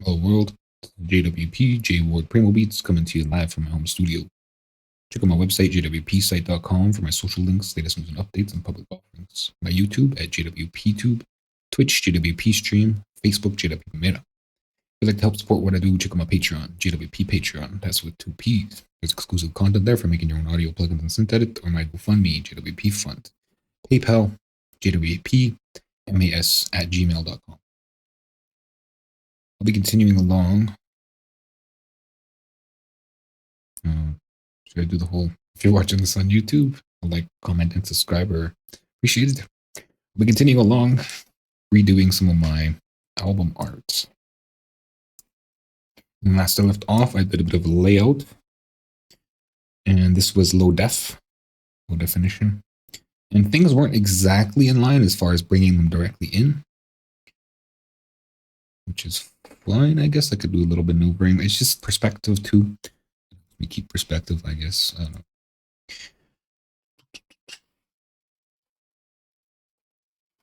Hello world, JWP, J Ward Primo Beats, coming to you live from my home studio. Check out my website, jwpsite.com, for my social links, latest news and updates, and public offerings. My YouTube at JWPTube, Twitch, JWP Stream, Facebook, JWP Meta. If you'd like to help support what I do, check out my Patreon, JWP Patreon. That's with 2 P's. There's exclusive content there for making your own audio plugins and synth edit, or my GoFundMe, JWP Fund. PayPal, JWPmas@gmail.com. I'll be continuing along. Should I do the whole? If you're watching this on YouTube, like, comment, and subscribe are appreciated. We'll be continuing along, redoing some of my album art. And last I left off, I did a bit of a layout, and this was low definition, and things weren't exactly in line as far as bringing them directly in, which is fine. I guess I could do a little bit of maneuvering. It's just perspective too. We keep perspective, I guess. I don't know.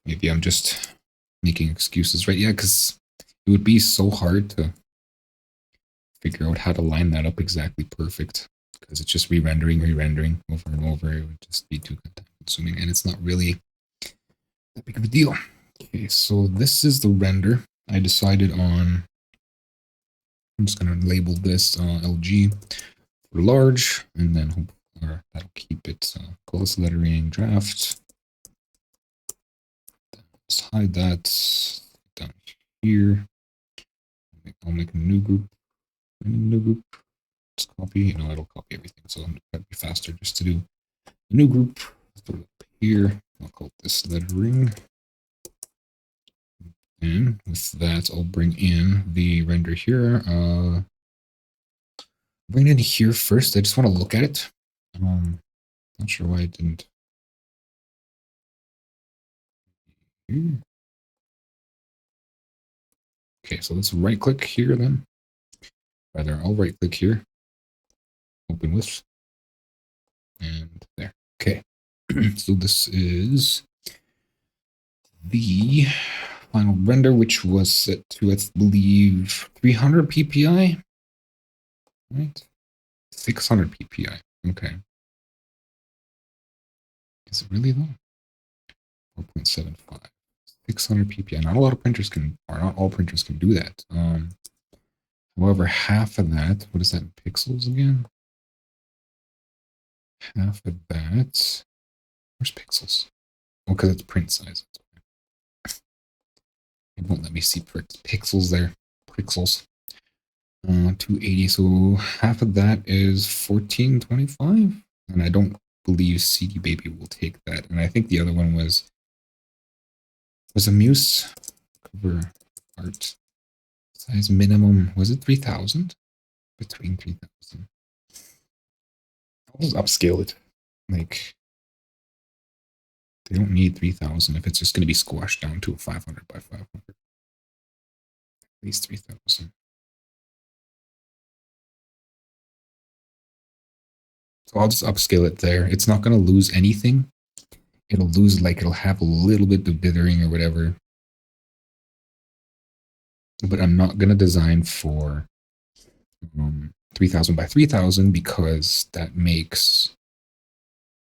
Maybe I'm just making excuses, right? Yeah, because it would be so hard to figure out how to line that up exactly perfect, because it's just re-rendering over and over. It would just be too time consuming, and it's not really that big of a deal. Okay, so this is the render. I decided on, I'm just going to label this LG for large, and then that'll keep it. Call this lettering draft. Let's hide that down here. I'll make a new group. Let's copy. It'll copy everything, so it'd be faster just to do a new group. Let's put it up here. I'll call this lettering. And with that, I'll bring in the render here. Bring it in here first. I just want to look at it. Not sure why I didn't. Okay, so let's right click here then. Rather, I'll right click here. Open with. And there. Okay. So this is the final render, which was set to, I believe, 300 PPI. Right? 600 PPI. Okay. Is it really though? 4.75. 600 PPI. Not a lot of printers can, or not all printers can do that. However, half of that, what is that in pixels again? Half of that. Where's pixels? Oh, because it's print size. It won't let me see pixels there. Pixels. 280. So half of that is 1425. And I don't believe CD Baby will take that. And I think the other one was a Muse cover art size minimum. Was it 3000? Between 3000. I'll just upscale it. Like, they don't need 3000 if it's just going to be squashed down to a 500 by 500. At least 3000. So I'll just upscale it there. It's not going to lose anything. It'll lose, like, it'll have a little bit of dithering or whatever. But I'm not going to design for 3000 by 3000 because that makes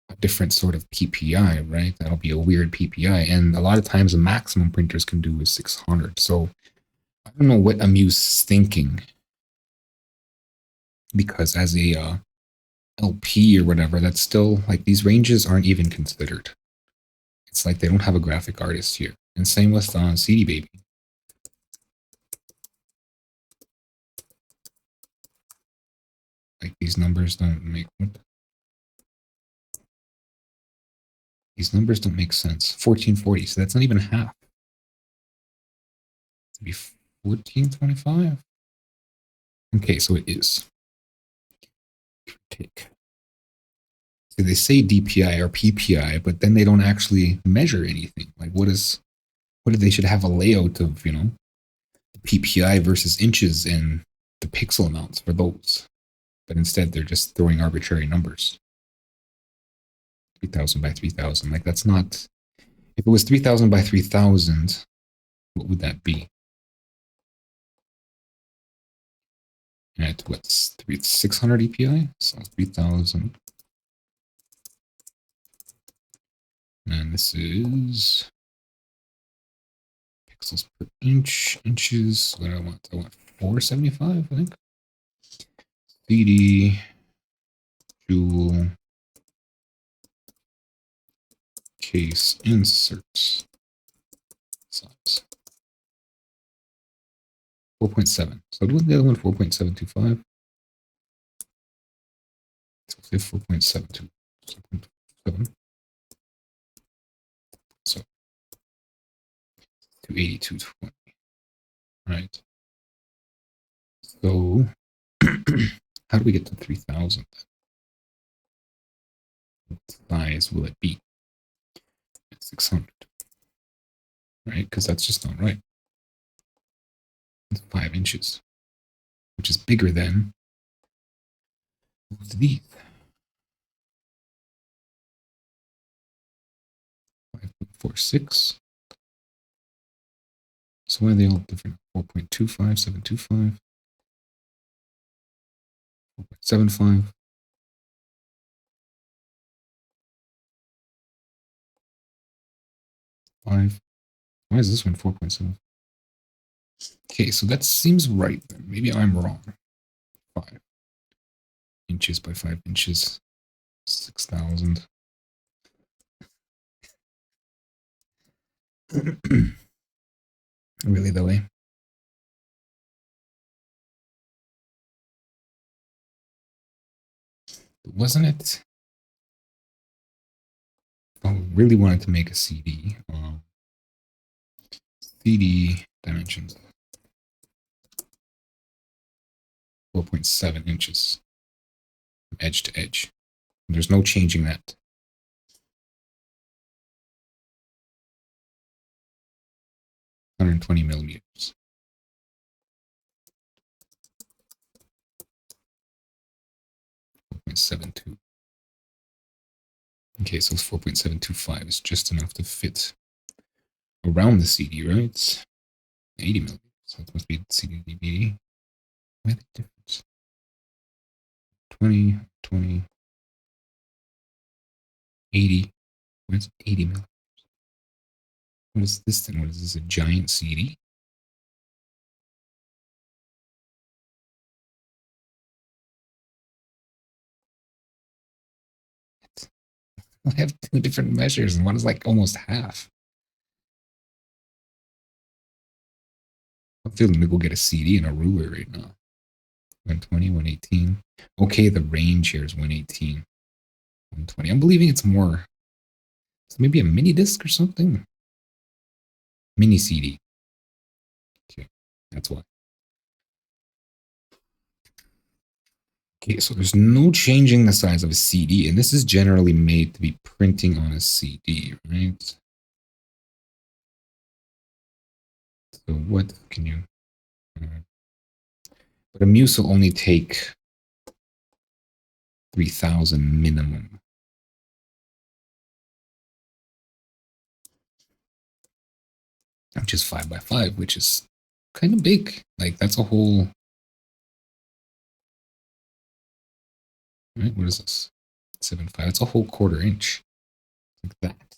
a different sort of PPI, right? That'll be a weird PPI. And a lot of times the maximum printers can do is 600. So I don't know what Amuse is thinking. Because as a LP or whatever, that's still, like, these ranges aren't even considered. It's like they don't have a graphic artist here. And same with CD Baby. Like, these numbers don't make, these numbers don't make sense. 1440, so that's not even half. It'd be 1425. Okay, so it is. Take. So they say DPI or PPI, but then they don't actually measure anything. Like, what if they should have a layout of, the PPI versus inches and the pixel amounts for those. But instead, they're just throwing arbitrary numbers. 3000 by 3000. Like, that's not... If it was 3000 by 3000, what would that be? at what's 600 EPI, so 3000. And this is pixels per inch, inches. What do I want? I want 475, I think. CD, jewel, case, inserts, size. 4.7. So wasn't the other one 4.725? So 4.72. 7. So 280, 220. Right. So how do we get to 3000? What size will it be? 600. Right? Because that's just not right. It's 5 inches, which is bigger than these. 5.46. So why are they all different? 4.25, 725, 4.75. Five. Why is this one 4.7? Okay, so that seems right. Maybe I'm wrong. 5 inches by 5 inches. 6,000. Really, though, eh? Wasn't it? I really wanted to make a CD. CD dimensions 4.7 inches from edge to edge. There's no changing that. 120 millimeters. 4.72. Okay, so it's 4.725 is just enough to fit around the CD, right? 80 millimeters. So it must be CD DB. What's the difference? 20, 20, 80. Where's 80 millimeters? What is this then? What is this? A giant CD? I have two different measures, and one is like almost half. I'm feeling to go get a CD and a ruler right now. 120, 118. Okay, the range here is 118. 120. I'm believing it's more. So maybe a mini disc or something. Mini CD. Okay, that's why. Okay, so there's no changing the size of a CD, and this is generally made to be printing on a CD, right? So what can you... but a Muse will only take 3,000 minimum. Which is 5 by 5, which is kind of big. Like, that's a whole... Right, what is this? 7.5. That's a whole quarter inch. Like that.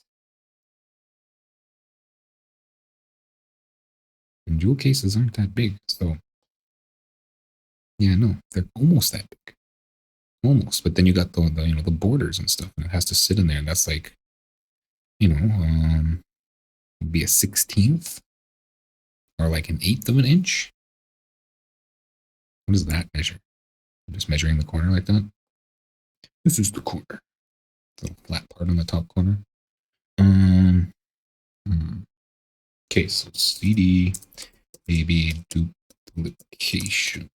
And jewel cases aren't that big, so... Yeah, no, they're almost that big. Almost. But then you got the you know, the borders and stuff, and it has to sit in there, and that's like, you know, would be a 16th or like an 1/8 of an inch. What does that measure? I'm just measuring the corner like that. This is the corner. Little flat part on the top corner. Okay, so CD baby duplication.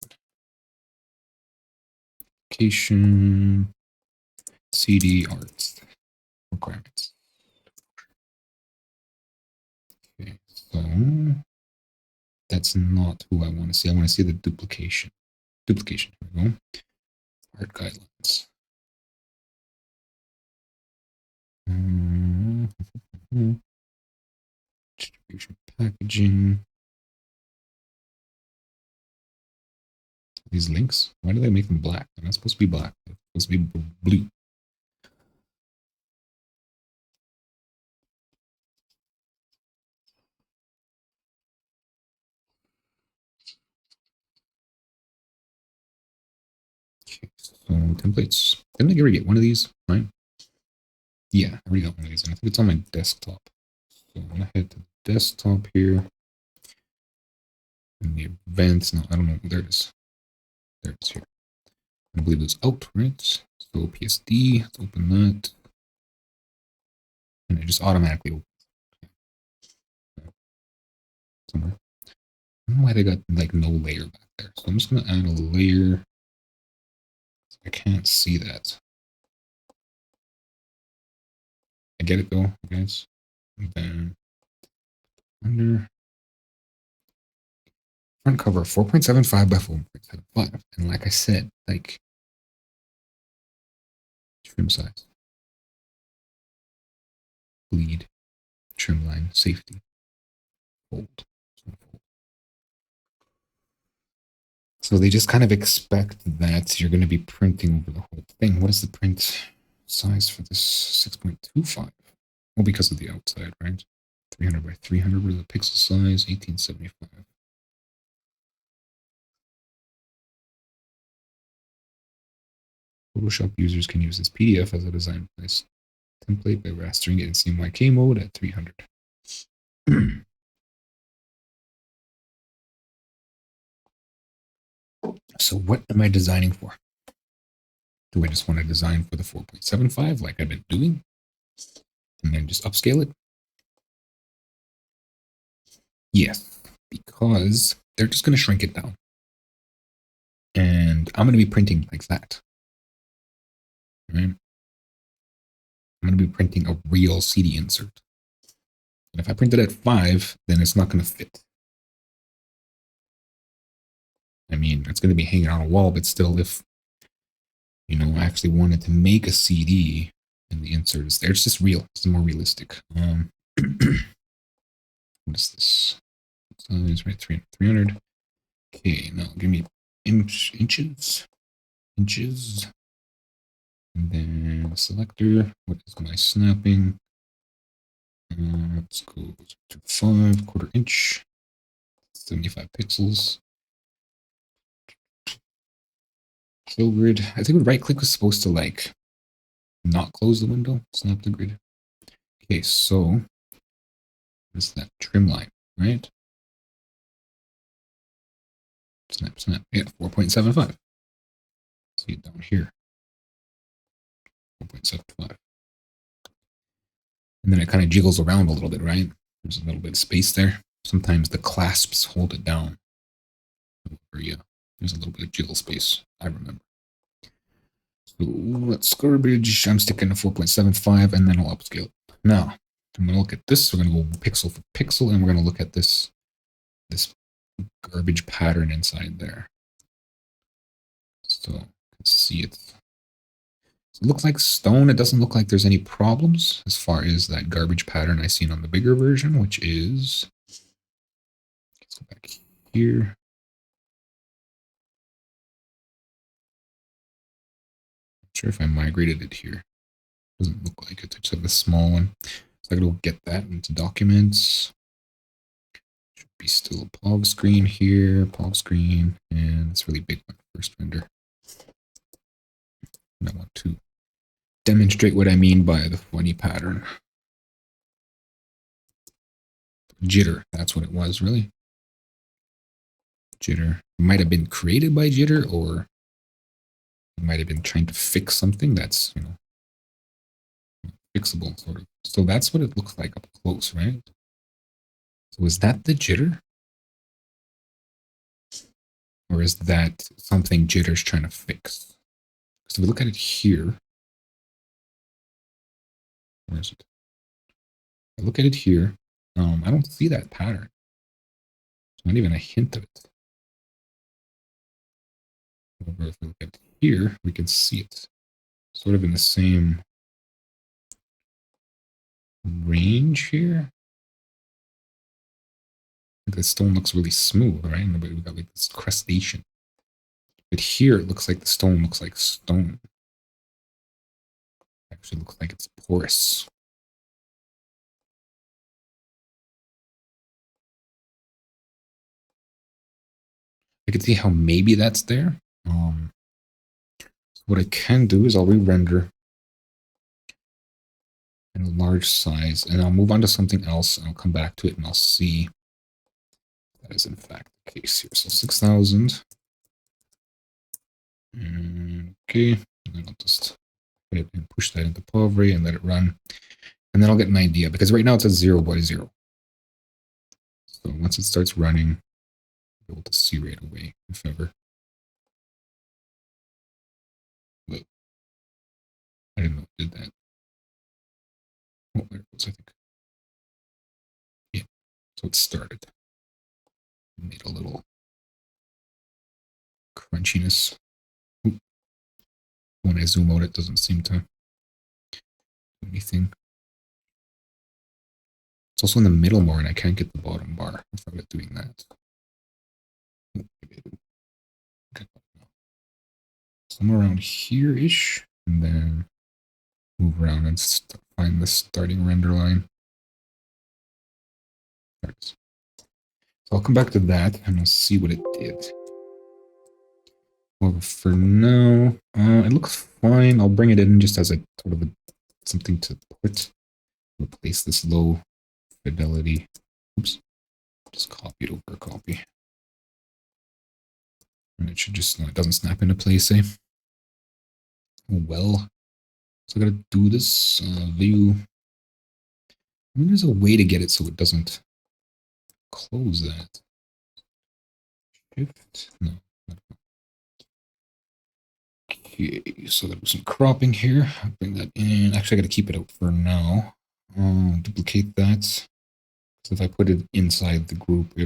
CD arts requirements. Okay, so that's not who I want to see. I want to see the duplication. Duplication. Here we go. Art guidelines. Distribution packaging. These links, why do they make them black? They're not supposed to be black. They're supposed to be blue. Okay, so templates. Didn't I already get one of these? Right? Yeah, I already got one of these, and I think it's on my desktop. So I'm gonna head to the desktop here. And the events, no, I don't know. There it is. There it is here. I believe it's out, right? So PSD, let's open that. And it just automatically opens somewhere. I don't know why they got like no layer back there. So I'm just gonna add a layer. I can't see that. I get it though, guys. And then under front cover 4.75 by 4.75. And like I said, like trim size, bleed, trim line, safety, fold. So they just kind of expect that you're going to be printing over the whole thing. What is the print size for this? 6.25. Well, because of the outside, right? 300 by 300 was the pixel size, 1875. Photoshop users can use this PDF as a design place template by rastering it in CMYK mode at 300. So what am I designing for? Do I just want to design for the 4.75 like I've been doing? And then just upscale it? Yes, because they're just going to shrink it down. And I'm going to be printing like that. Right? I'm going to be printing a real CD insert. And if I print it at 5, then it's not going to fit. I mean, it's going to be hanging on a wall, but still, if, you know, I actually wanted to make a CD and the insert is there, it's just real. It's more realistic. What is this? Size, right? 300. Okay, now give me inches. And then selector. What is my snapping? Let's go to 5 quarter inch, 75 pixels. Kill grid. I think with right click was supposed to like not close the window, snap the grid. Okay, so what's that trim line, right? Snap, snap. Yeah, 4.75. See it down here. 4.75. And then it kind of jiggles around a little bit, right? There's a little bit of space there. Sometimes the clasps hold it down. Yeah, there's a little bit of jiggle space, I remember. So let's garbage. I'm sticking to 4.75 and then I'll upscale it. Now, I'm going to look at this. We're going to go pixel for pixel and we're going to look at this garbage pattern inside there. So you can see it. So it looks like stone. It doesn't look like there's any problems as far as that garbage pattern I seen on the bigger version, which is, let's go back here. Not sure if I migrated it here. Doesn't look like it. I just have the small one. So I gotta get that into documents. Should be still a POV screen here, POV screen, and it's really big one, first render. And I want to demonstrate what I mean by the funny pattern. Jitter, that's what it was, really. Jitter. It might have been created by Jitter, or it might have been trying to fix something that's, you know, fixable, sort of. So that's what it looks like up close, right? So is that the jitter? Or is that something Jitter's trying to fix? So if we look at it here, where is it? I look at it here. I don't see that pattern. It's not even a hint of it. However, if we look at it here, we can see it sort of in the same range here. The stone looks really smooth, right? But we got like this crustation. But here it looks like the stone looks like stone. It actually looks like it's porous. I can see how maybe that's there. So what I can do is I'll re-render in a large size, and I'll move on to something else, and I'll come back to it, and I'll see if that is in fact the case here. So 6,000. Okay, and then I'll just put it and push that into Povray and let it run. And then I'll get an idea, because right now it's at 0 by 0. So once it starts running, I'll be able to see right away, if ever. But I didn't know it did that. Oh, there it goes, I think. Yeah, so it started. It made a little crunchiness. Oop. When I zoom out, it doesn't seem to do anything. It's also in the middle more, and I can't get the bottom bar without it doing that. Oh, maybe I do. Okay. Somewhere around here-ish, and then move around and find the starting render line. There it is. So I'll come back to that, and I'll see what it did. Well, for now, it looks fine. I'll bring it in just as a sort of something to put. Replace this low fidelity. Oops. Just copy it over copy. And it should just, no, it doesn't snap into place, eh? Oh, well. So I gotta do this view. I mean, there's a way to get it so it doesn't close that. Shift? No. Okay, so there's some cropping here. I'll bring that in. Actually, I gotta keep it out for now. Duplicate that. So if I put it inside the group, I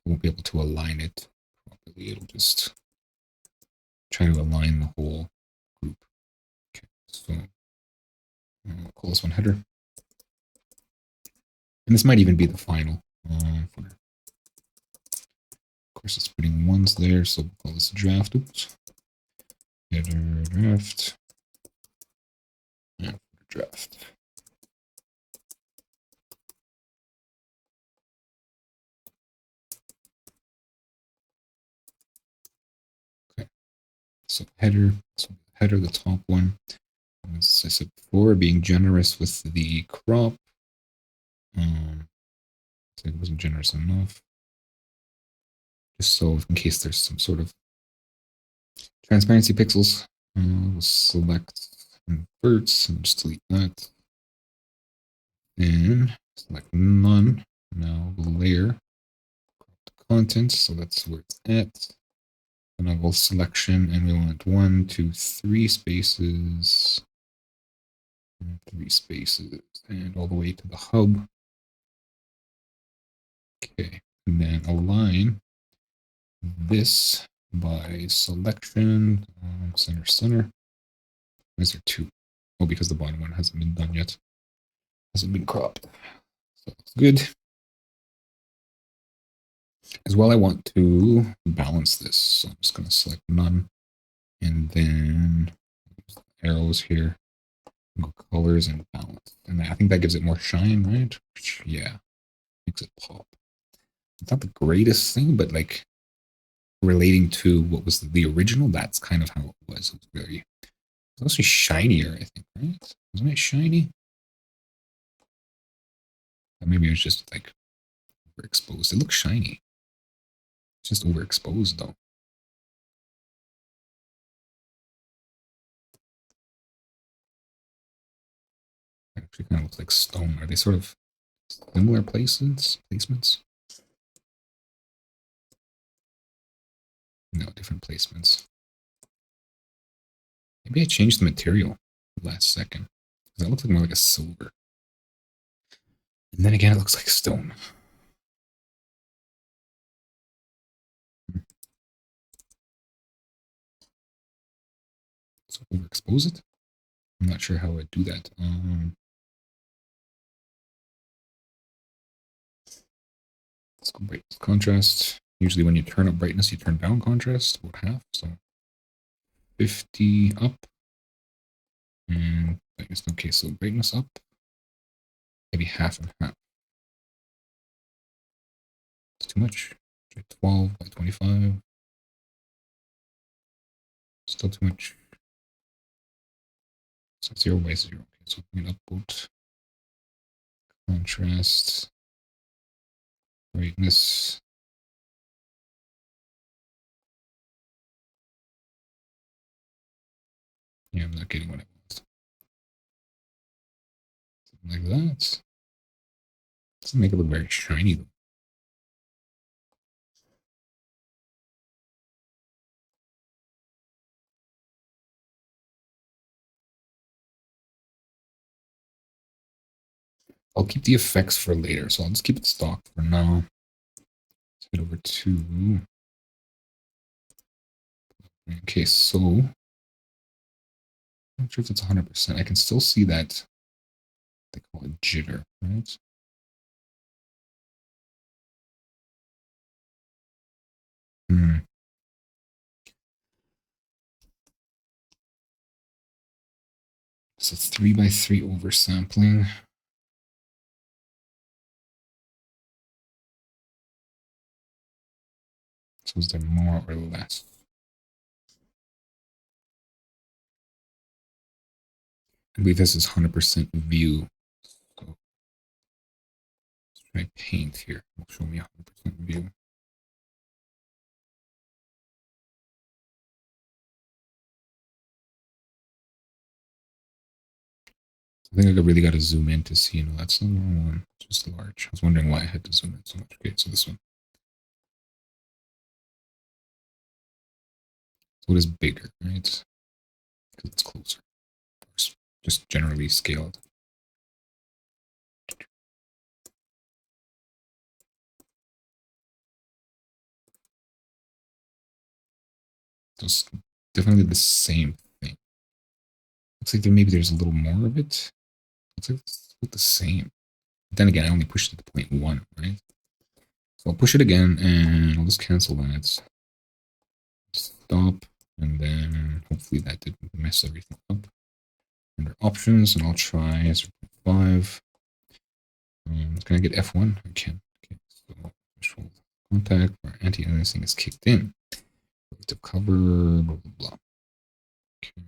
won't be able to align it properly. It'll just try to align the whole group. Okay, so I'll call this one header. And this might even be the final. Of course, it's putting ones there, so we'll call this draft. Oops. Header draft. And draft. Okay. So header, the top one. As I said before, being generous with the crop. It wasn't generous enough. Just so in case there's some sort of transparency pixels, we'll select inverts and just delete that. And select none. Now the layer, content, so that's where it's at. And I will selection, and we want 1, 2, 3 spaces, and 3 spaces, and all the way to the hub. Okay, and then align this by selection, center. Is there 2? Oh, because the bottom one hasn't been done yet. Hasn't been cropped. So that's good. As well, I want to balance this. So I'm just going to select none. And then arrows here. Go colors and balance. And I think that gives it more shine, right? Yeah. Makes it pop. It's not the greatest thing, but like relating to what was the original, that's kind of how it was. It was very, it's also shinier, I think, right? Wasn't it shiny? Or maybe it was just like overexposed. It looks shiny. It's just overexposed though. It actually kind of looks like stone. Are they sort of similar placements? No, different placements. Maybe I changed the material last second. That looks like more like a silver. And then again, it looks like stone. So overexpose it? I'm not sure how I'd do that. Let's go break contrast. Usually when you turn up brightness, you turn down contrast, about half. So 50 up. And brightness, okay, so brightness up. Maybe half and half. It's too much. 12 by 25. Still too much. So 0 by 0. Okay, so we can upvote contrast, brightness. Yeah, I'm not getting what I want. Something like that. Doesn't make it look very shiny though. I'll keep the effects for later, so I'll just keep it stock for now. Let's head over to. Okay, so I'm not sure if it's 100%. I can still see that they call it jitter, right? So 3 by 3 oversampling. So is there more or less? I believe this is 100% view. So let's try paint here. It'll show me 100% view. I think I really got to zoom in to see. No, that's the wrong one. It's just large. I was wondering why I had to zoom in so much. Okay, so this one. So it is bigger, right? Because it's closer. Just generally scaled. So it's definitely the same thing. Looks like maybe there's a little more of it. Looks like it's the same. But then again, I only pushed it to 0.1, right? So I'll push it again and I'll just cancel that. Stop. And then hopefully that didn't mess everything up. Under options, and I'll try 0.5. Can I get F1? I can. Okay, so threshold contact where anti-aliasing is kicked in. To cover, blah, blah, blah. Okay.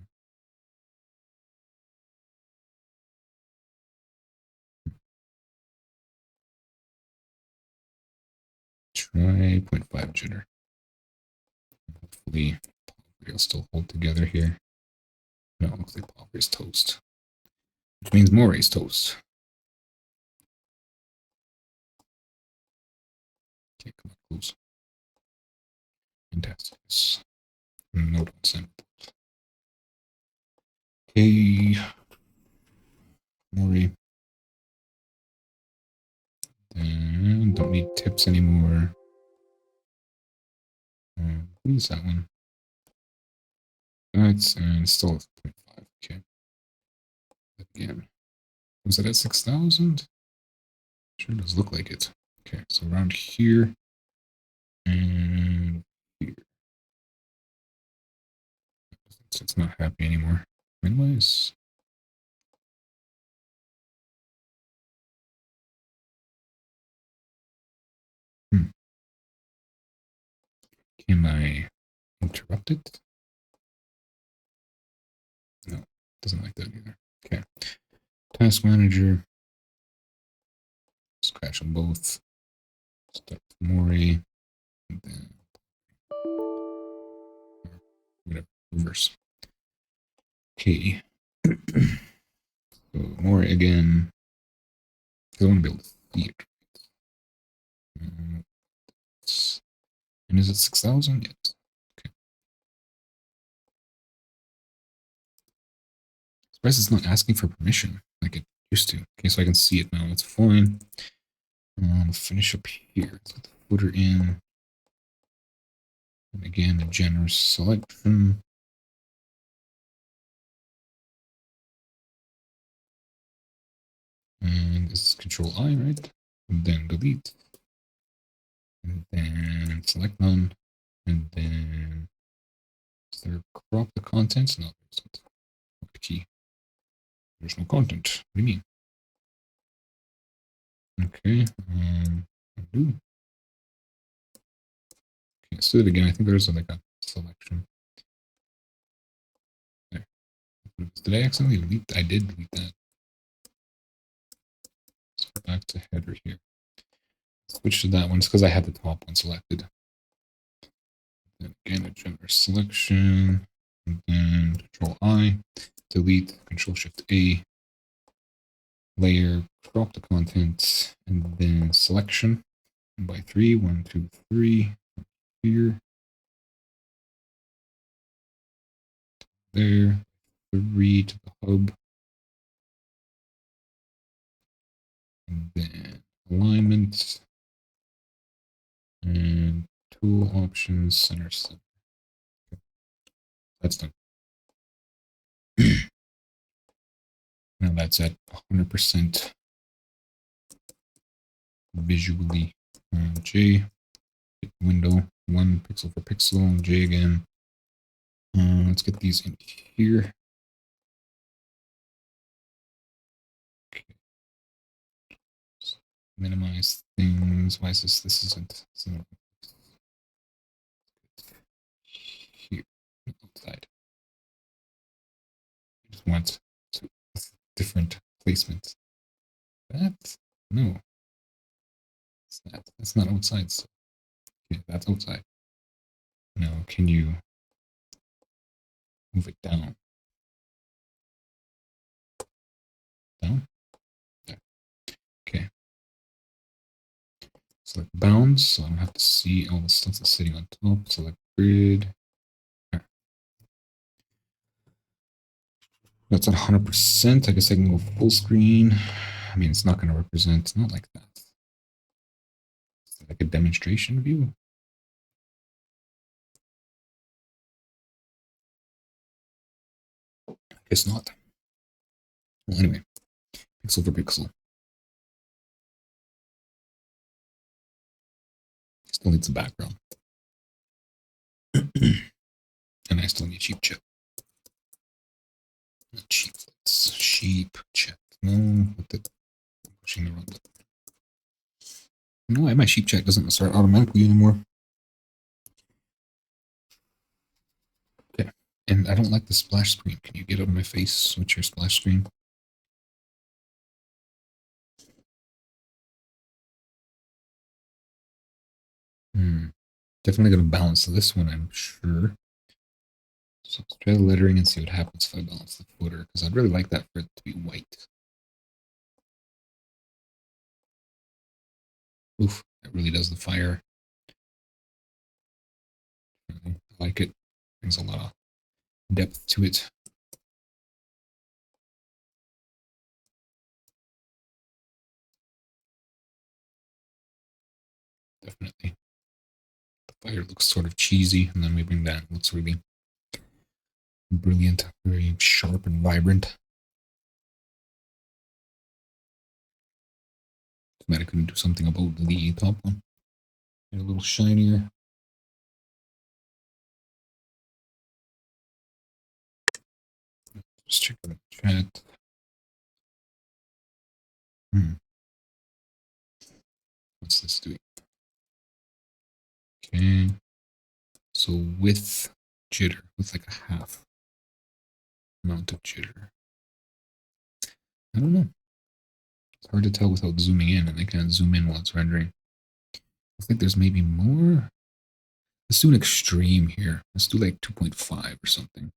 Try 0.5 jitter. Hopefully, it'll still hold together here. No, it looks like Povray's toast. Which means Moray's toast. Okay, come on, close. Fantastic. No, don't send it. Okay. Moray. And don't need tips anymore. What is that one? That's and still 0.5. Okay. Again. Was it at 6,000? Sure does look like it. Okay, so around here and here. It's not happy anymore. Minimize. Can I interrupt it? No, doesn't like that either. Okay. Task manager. Let's crash them both. Start with Moray. And then whatever. Reverse. Okay. So Moray again. I want to be able to see it. And is it 6,000? Yes. Okay. Surprised it's not asking for permission like it used to. Okay, so I can see it now. That's fine. I'll finish up here. Let's put the footer in. And again, a generous selection. And this is Control I, right? And then delete. And then and select none. And then is there crop the contents? No, there's not. What key? There's no content. What do you mean? Okay, undo. Okay, let's do it again. I think there's like a selection. There. Did I accidentally delete? I did delete that. Let's go back to header here. Switch to that one. It's because I had the top one selected. Then again, a gender selection. And then Control I, delete, Control Shift A, layer, crop the content, and then selection by 3. 1, 2, 3. Here. There. 3 to the hub. And then alignment. And tool options, center. Okay. That's done. Now that's at 100% visually. J, window, 1 pixel for pixel, J again. Let's get these in here. Okay. So minimize things. Why is this? This isn't here outside. I just want different placements. That no, that's not outside. So okay, that's outside. Now, can you move it down? Down? There. Okay. Select bounds, so I don't have to see all the stuff that's sitting on top. Select grid. There. That's at 100%. I guess I can go full screen. I mean, it's not going to represent, not like that. It's like a demonstration view. I guess not. Well, anyway, pixel for pixel. Still needs a background. And I still need sheep check. Not sheeplets. Sheep check. No, I'm pushing the wrong button. You know why my sheep check doesn't start automatically anymore? Okay. And I don't like the splash screen. Can you get out of my face? Switch your splash screen. Definitely going to balance this one, I'm sure. So let's try the lettering and see what happens if I balance the footer, because I'd really like that for it to be white. Oof, that really does the fire. I like it. Brings a lot of depth to it. Definitely. The fire looks sort of cheesy, and then we bring that. It looks really brilliant, very sharp and vibrant. Too bad I couldn't do something about the top one. Get a little shinier. Just check the chat. What's this doing? Okay. So with jitter, with like a half amount of jitter. I don't know. It's hard to tell without zooming in, and I can't zoom in while it's rendering. I think there's maybe more. Let's do an extreme here. Let's do like 2.5 or something.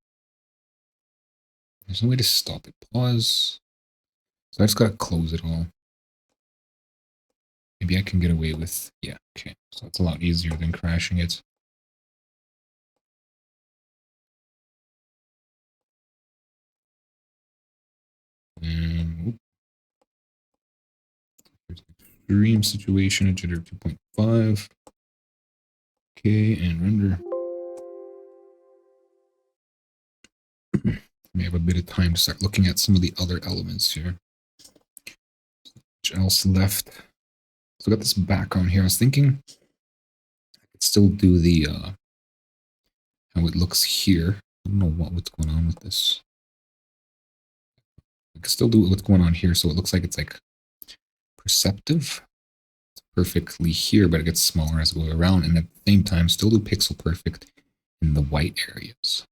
There's no way to stop it. Pause. So I just gotta close it all. Maybe I can get away with, yeah, okay. So it's a lot easier than crashing it. And extreme situation, a jitter 2.5. Okay, and render. We have a bit of time to start looking at some of the other elements here. Which else left? So I got this background here. I was thinking I could still do the how it looks here. I don't know what's going on with this. I can still do what's going on here, so it looks like it's like perceptive. It's perfectly here, but it gets smaller as we go around, and at the same time, still do pixel perfect in the white areas.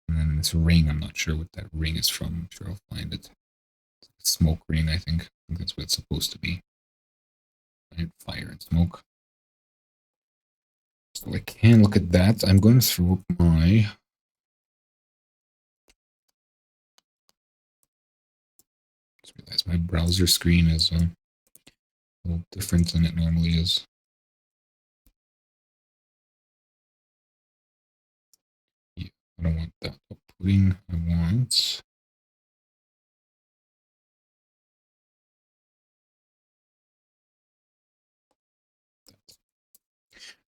And then this ring, I'm not sure what that ring is from. I'm sure I'll find it. It's a smoke ring, I think. I think that's what it's supposed to be. And fire and smoke. So I can look at that. I'm going to throw up my... Just realize my browser screen is a little different than it normally is. Yeah, I don't want that outputting. I want...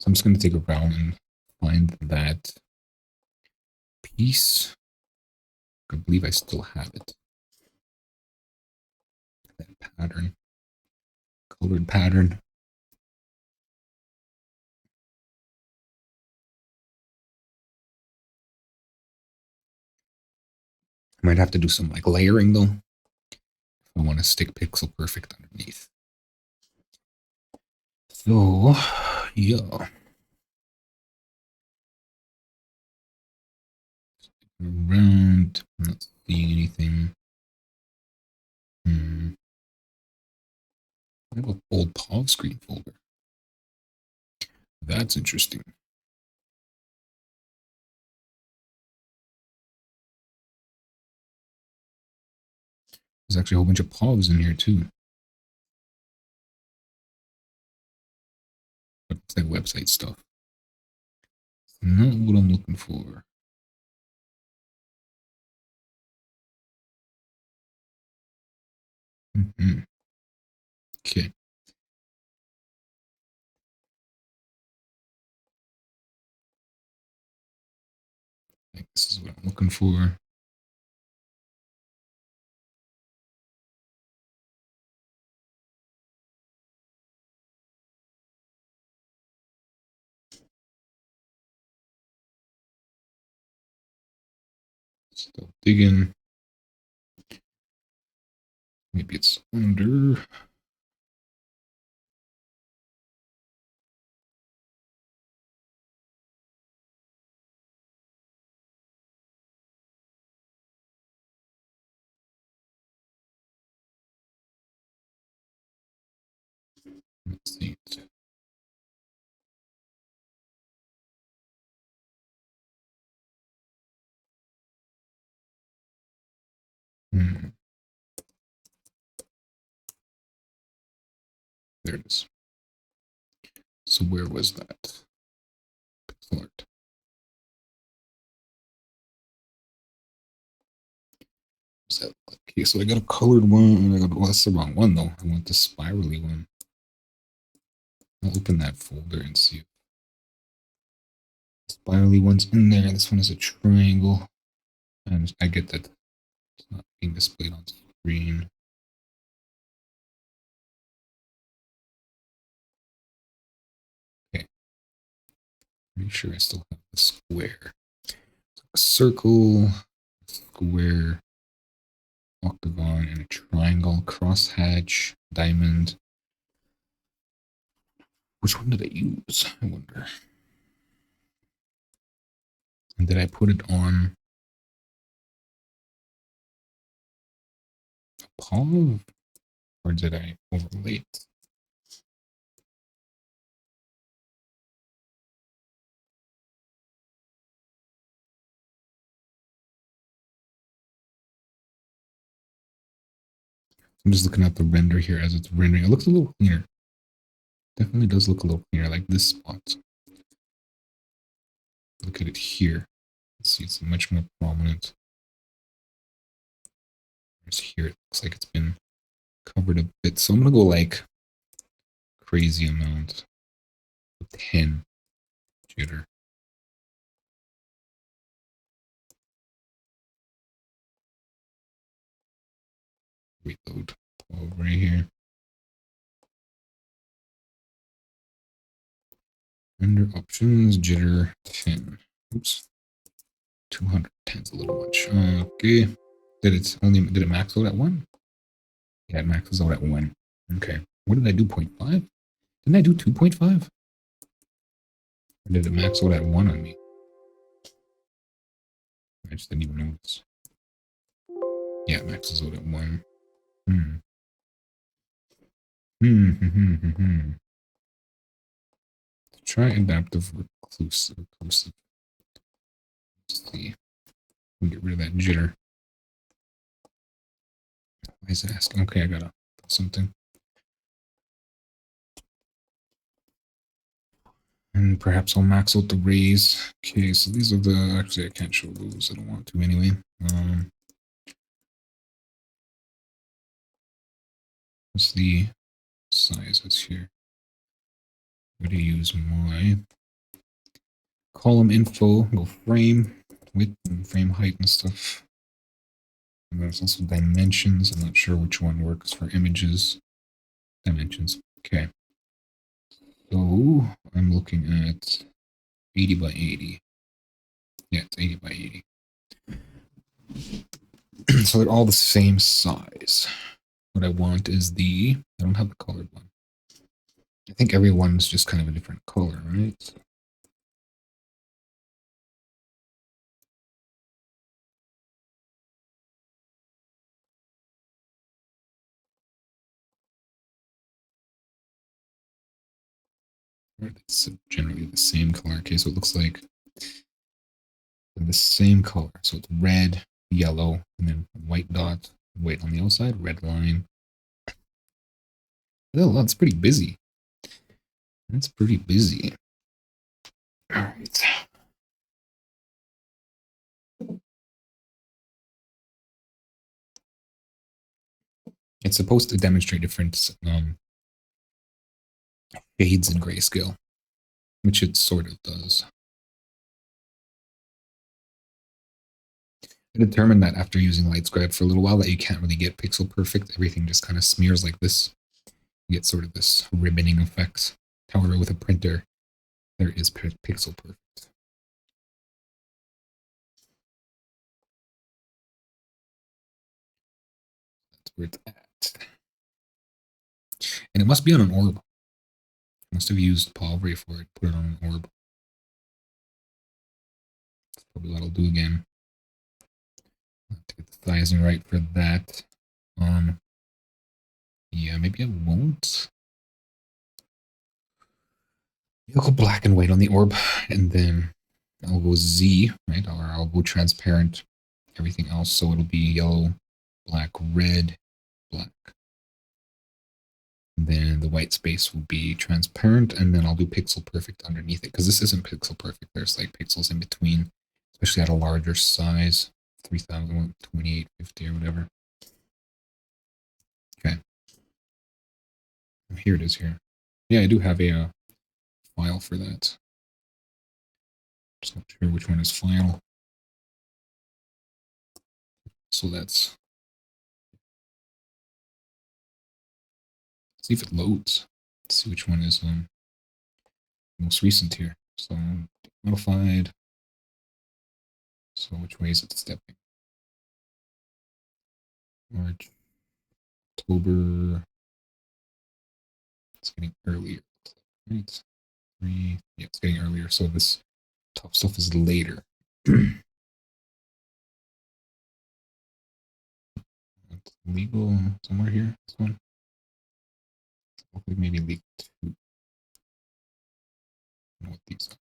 So I'm just going to take a round and find that piece. I believe I still have it. That pattern. Colored pattern. I might have to do some like layering though. I want to stick pixel perfect underneath. So, yeah. Around, I'm not seeing anything. I have an old POV screen folder. That's interesting. There's actually a whole bunch of POVs in here too. But it's like website stuff. It's not what I'm looking for. Okay. I think this is what I'm looking for. Still digging. Maybe it's under. Let's see. There it is. So where was that? Pixel art. Okay, so I got a colored one, and I got, well, that's the wrong one though. I want the spirally one. I'll open that folder and see if the spirally one's in there. This one is a triangle. And I get that it's not being displayed on screen. Okay. Pretty sure I still have the square. So a circle, square, octagon, and a triangle, crosshatch, diamond. Which one did I use? I wonder. And did I put it on a palm? Or did I overlay it? I'm just looking at the render here as it's rendering. It looks a little cleaner. Definitely does look a little cleaner, like this spot. Look at it here. Let's see, it's much more prominent. Whereas here, it looks like it's been covered a bit. So I'm gonna go like crazy amount. 10 jitter. Reload over right here. Under options, jitter 10. Oops. 210's a little much. Okay. Did it max out at 1? Yeah, it maxes out at 1. Okay. What did I do? 0.5? Didn't I do 2.5? Or did it max out at 1 on me? I just didn't even notice. Yeah, it maxes out at 1. Try adaptive reclusive. Let's see. We'll get rid of that jitter. Why is it asking? Okay, I gotta put something. And perhaps I'll max out the rays. Okay, so these are the... Actually, I can't show those. I don't want to anyway. What's the sizes here? I'm going to use my column info, go frame, width, and frame height and stuff. And there's also dimensions. I'm not sure which one works for images. Dimensions. Okay. So I'm looking at 80 by 80. Yeah, it's 80 by 80. So they're all the same size. What I want is I don't have the colored one. I think everyone's just kind of a different color, right? It's generally the same color. Okay, so it looks like the same color. So it's red, yellow, and then white dot, white on the outside, red line. Oh, that's pretty busy. That's pretty busy. All right. It's supposed to demonstrate different shades in grayscale, which it sort of does. I determined that after using LightScribe for a little while that you can't really get pixel perfect. Everything just kind of smears like this. You get sort of this ribboning effect. However, with a printer, there is pixel perfect. That's where it's at. And it must be on an orb. I must have used Povray for it, put it on an orb. That's probably what I'll do again. I'll have to get the sizing right for that. Yeah, maybe I won't. I'll go black and white on the orb, and then I'll go Z, right? Or I'll go transparent, everything else. So it'll be yellow, black, red, black. And then the white space will be transparent, and then I'll do pixel perfect underneath it, because this isn't pixel perfect. There's like pixels in between, especially at a larger size, 3000, 2850 or whatever. Okay. Here it is here. Yeah, I do have a file for that. Just not sure which one is file. So let's see if it loads. Let's see which one is most recent here. So modified. So which way is it stepping? March, October. It's getting earlier. Right. Yeah, it's getting earlier. So this top stuff is later. It's legal somewhere here. This one. Hopefully, maybe legal 2. I don't know what these are.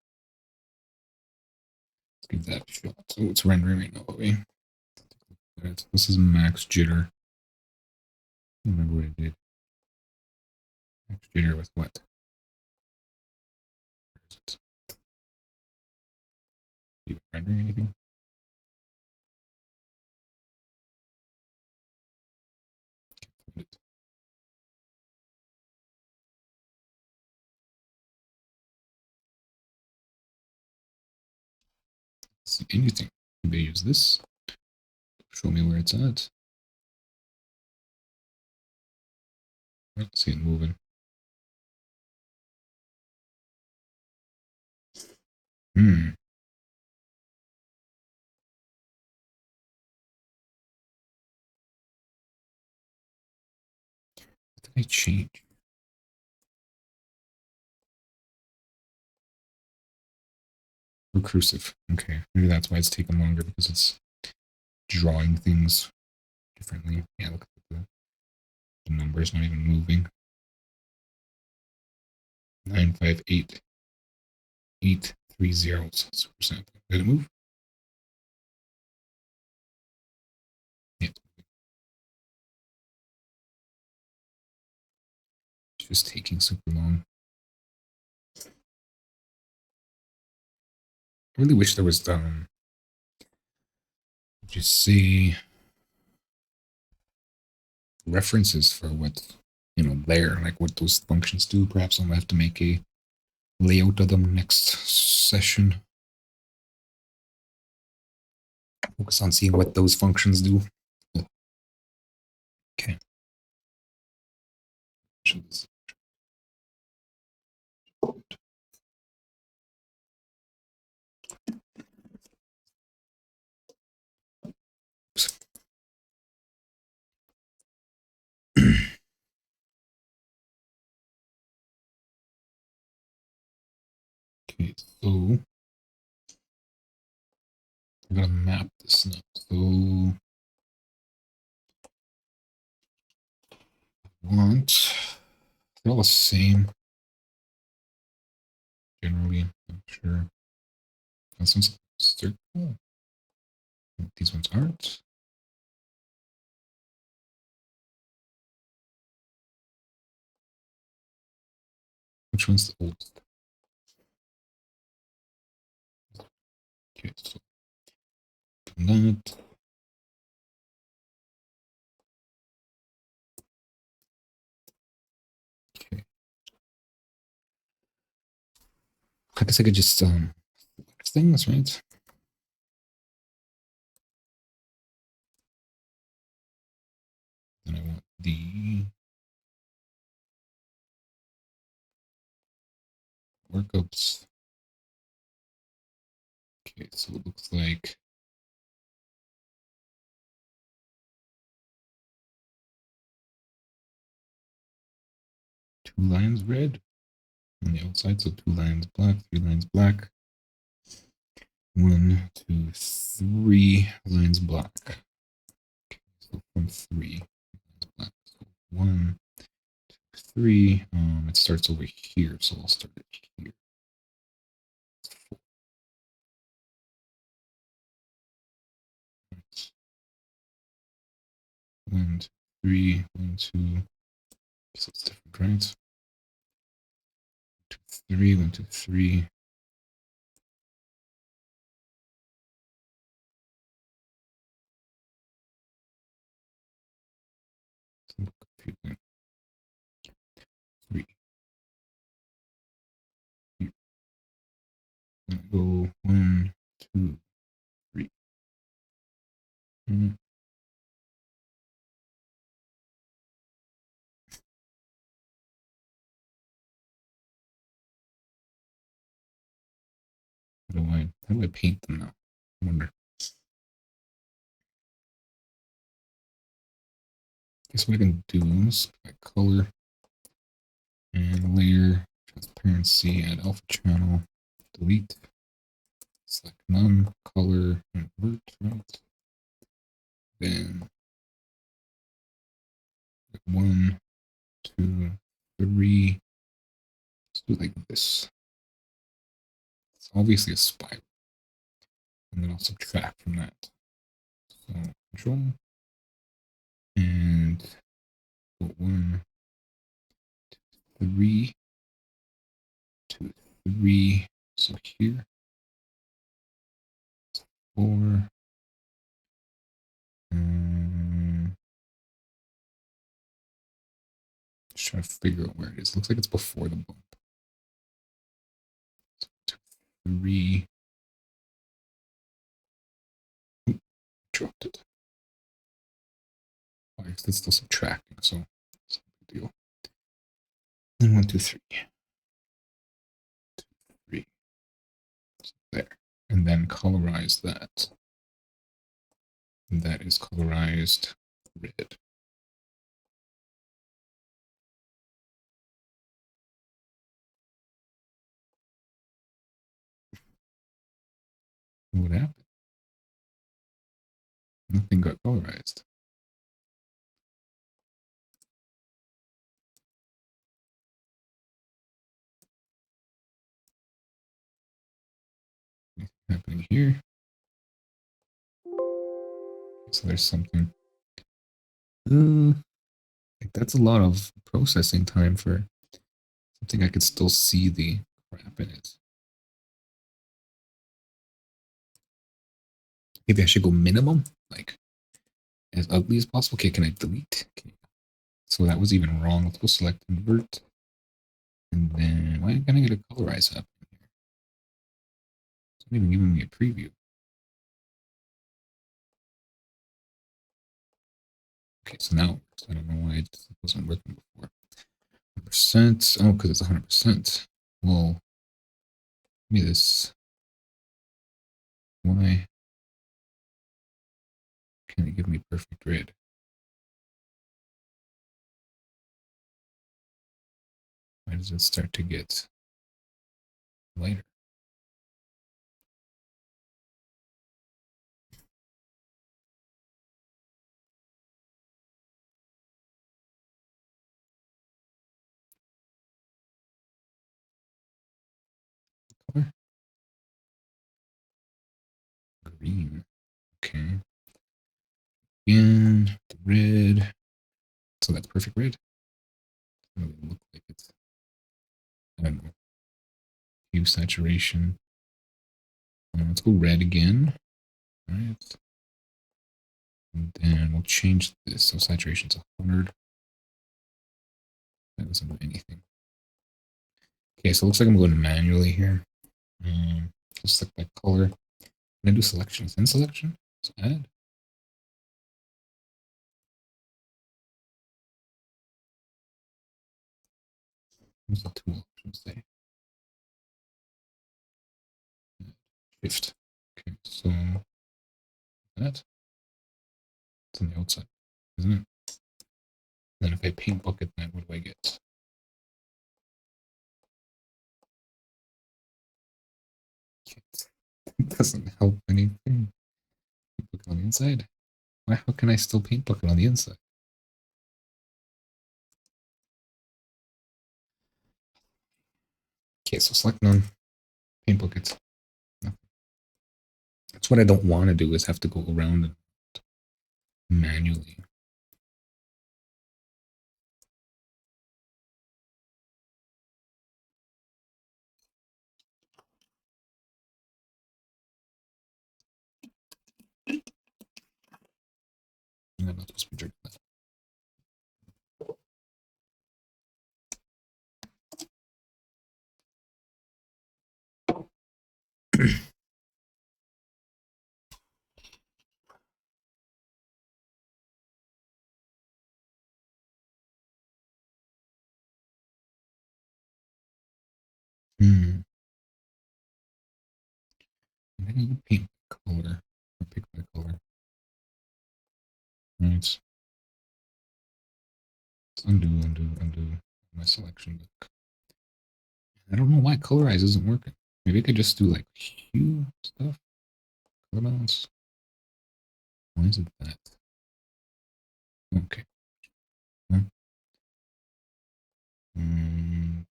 Let's give that a shot. So it's rendering right now. Okay. This is max jitter. I don't remember what I did. Max jitter with what? Where is it? Even rendering anything? See anything? Maybe use this. Show me where it's at. I don't see it moving. Hmm. What did I change? Recursive. Okay. Maybe that's why it's taken longer, because it's drawing things differently. Yeah, look at the numbers not even moving. 958,830. Super sample. Did it move? Yeah. It's just taking super long. I really wish there was just see references for what there, like what those functions do. Perhaps I'll have to make a layout of them next session. Focus on seeing what those functions do. Okay. Okay, so I'm gonna map this now. So I want they're all the same generally. I'm sure this one's a circle. These ones aren't. Which one's the oldest? Okay, so that. Okay. I guess I could just things, right? Then I want the workups. Okay, so it looks like two lines red on the outside, so two lines black, three lines black. 1, 2, 3 lines black. Okay, so from 3 lines black. So 1, 2, 3. It starts over here, so I'll start it here. 4. Right. 1, 2, 3, 1, 2. So it's different, right? 2, 3, 1, 2, 3. Confusing. 3. Here. Go 1, 2, 3. How do I paint them now? I wonder. Guess what I can do is color and layer, transparency, add alpha channel, delete, select none, color, invert, right? Then 1, 2, 3. Let's do it like this. It's obviously a spiral. And then I'll subtract from that. So control and 1, 3, 2, 3. So here, 4. Just trying to figure out where it is. Looks like it's before the bump. So 2, 3. Oop, dropped it. Oh, I guess that's still subtracting, so it's no big deal. Then 1, 2, 3. 2, 3. There. And then colorize that. And that is colorized red. What happened? Nothing got colorized. Anything happening here? So there's something. Like that's a lot of processing time for something I could still see the crap in it. Maybe I should go minimum, like as ugly as possible. Okay, can I delete? Okay. So that was even wrong. Let's go select invert. And then why can't I get a colorize up in here? It's not even giving me a preview. Okay, so now it works. I don't know why it wasn't working before. 100%. Oh, because it's 100%. Well, give me this. Why can't it give me perfect red? Why does it start to get lighter? Color? Green. Okay. And red. So that's perfect red. Doesn't really look like it's, I don't know. Hue saturation. Let's go red again. All right. And then we'll change this. So saturation's 100. That doesn't do anything. Okay, so it looks like I'm going manually here. Just select by color. Can I do selections in selection? So add. What's the tool options say? Shift. Okay, so that. It's on the outside, isn't it? Then if I paint bucket that, what do I get? It doesn't help anything. Paint bucket on the inside. Why? How can I still paint bucket on the inside? Okay, so select none. Paint buckets. Nothing. That's what I don't want to do is have to go around and manually. I'm not supposed to be drinking that. I think I would paint color or pick my color. Right. Let's undo my selection book. I don't know why colorize isn't working. Maybe I could just do like hue stuff. Color balance. Why is it that? Okay.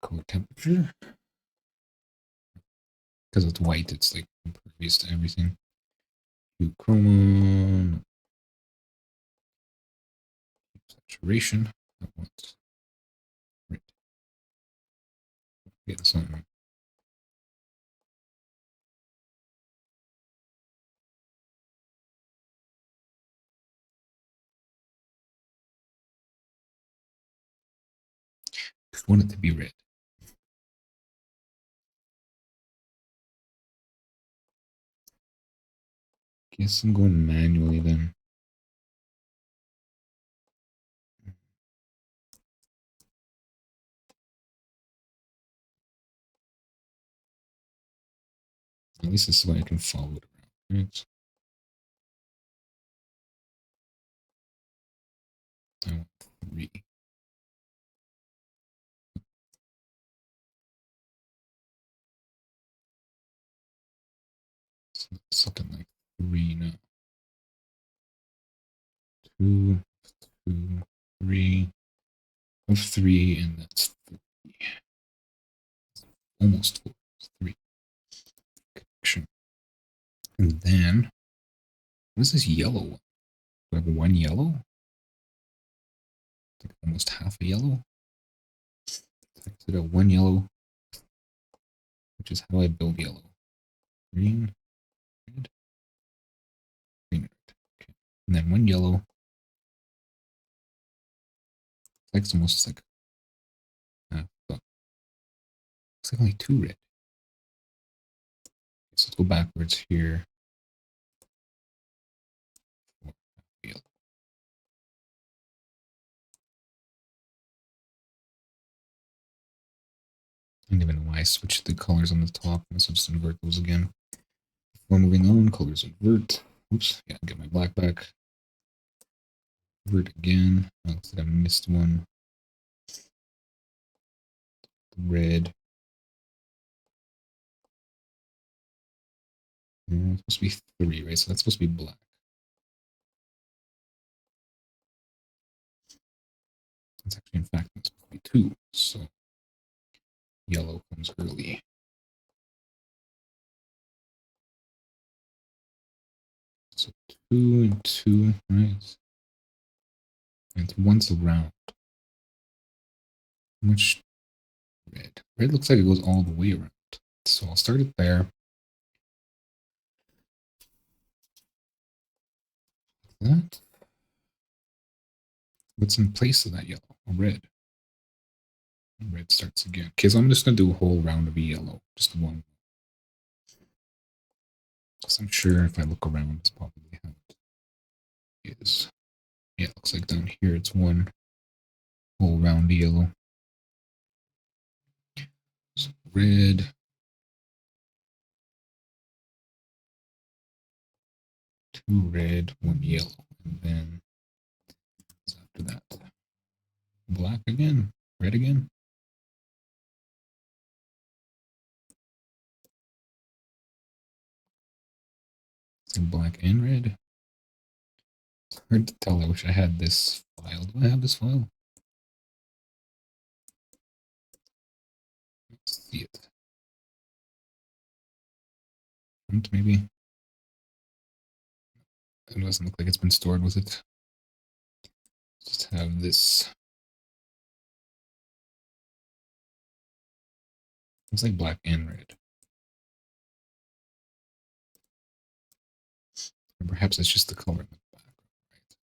Color temperature. Because it's white, it's like impervious to everything. Hue chroma. Saturation. I want red. Get this on. Just want it to be red. Guess I'm going manually then. At least this way I can follow it around. Right? I want 3. So something like 3 now. 2, 2, 3. Of 3, and that's 3. Almost 4. It's 3. Connection. And then, what is this yellow one? Do I have 1 yellow? Like almost half a yellow? So I got 1 yellow, which is how I build yellow. Green, red, green, red. Okay. And then 1 yellow. It's almost like half. Looks like only 2 red. So let's go backwards here. Yellow. I don't even know why I switched the colors on the top. I must just invert those again. Before moving on, colors invert. Oops, yeah, get my black back. Invert again. Oh, looks like I missed one. Red. It's supposed to be 3, right? So that's supposed to be black. It's actually, in fact, it's supposed to be 2. So yellow comes early. So 2 and 2, right? And it's once around. How much red? Red looks like it goes all the way around. So I'll start it there. That. What's in place of that yellow? Red. Red starts again. Okay, so I'm just going to do a whole round of yellow. Just one. Because I'm sure if I look around, it's probably how it is. Yeah, it looks like down here it's one whole round of yellow. So red. 2 red, 1 yellow. And then after that, black again. Red again. So black and red. It's hard to tell. I wish I had this file. Do I have this file? Let's see it. Maybe. It doesn't look like it's been stored with it. Just have this. Looks like black and red. Or perhaps it's just the color in the background, right?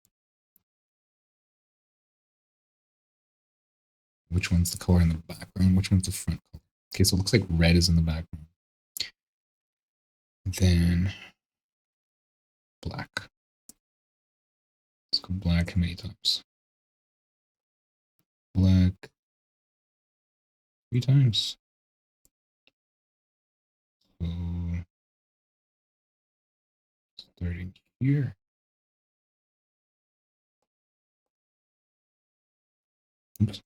Which one's the color in the background? Which one's the front color? Okay, so it looks like red is in the background. Then black. Let's go black how many times? Black 3 times. So starting here. Oops.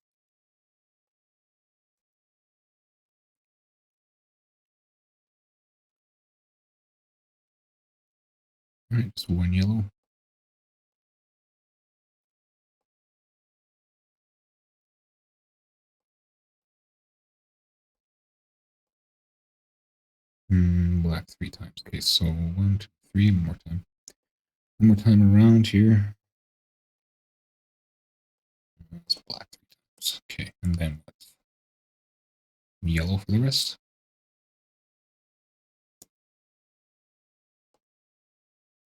All right, so 1 yellow. Black 3 times. Okay, so 1, 2, 3, one more time. One more time around here. It's black 3 times. Okay, and then yellow for the rest.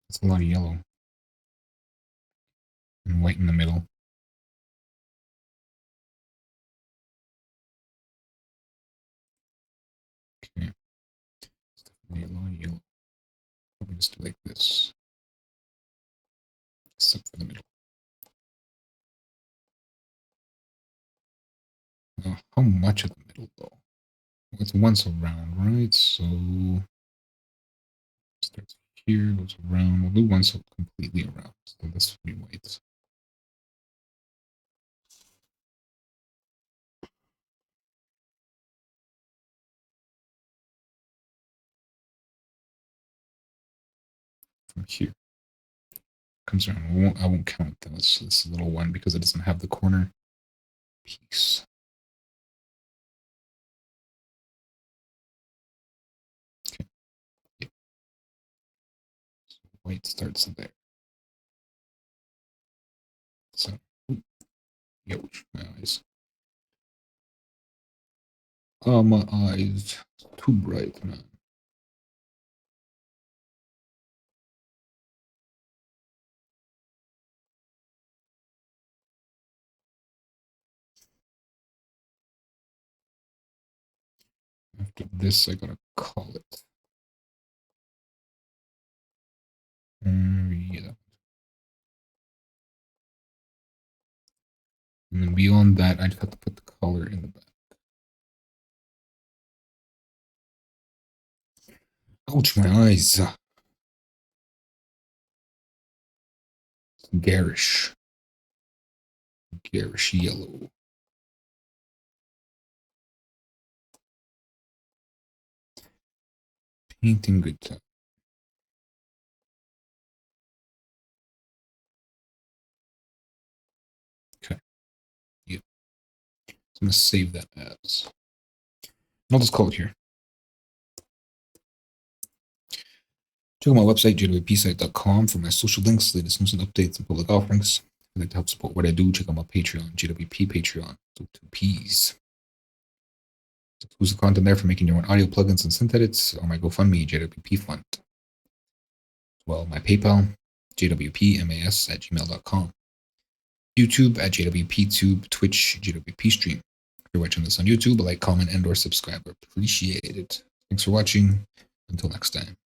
That's a lot of yellow. And white in the middle. Okay. Yellow, yellow. Probably just do like this. Except for the middle. How much of the middle though? It's once around, right? So Starts here, goes around. We'll do one so completely around. So this will be white. From here. Comes around. I won't count this little one because it doesn't have the corner piece. Okay. Yeah. So white starts there. So, ouch, my eyes. Oh, my eyes. Too bright, man. After this, I gotta call it. Yeah. And then beyond that, I just have to put the color in the back. Ouch, my eyes. Garish. Garish yellow. Painting good time. Okay. Yeah. So I'm going to save that as. I'll just call it here. Check out my website, jwpsite.com, for my social links, latest news and updates, and public offerings. If you'd like to help support what I do, check out my Patreon, JWP Patreon, so 2 Ps. Exclusive content there for making your own audio plugins and synth edits, or my GoFundMe, JWP Fund. Well, my PayPal, jwpmas@gmail.com. YouTube at JWPTube, Twitch, JWP Stream. If you're watching this on YouTube, like, comment, and or subscribe. Appreciate it. Thanks for watching. Until next time.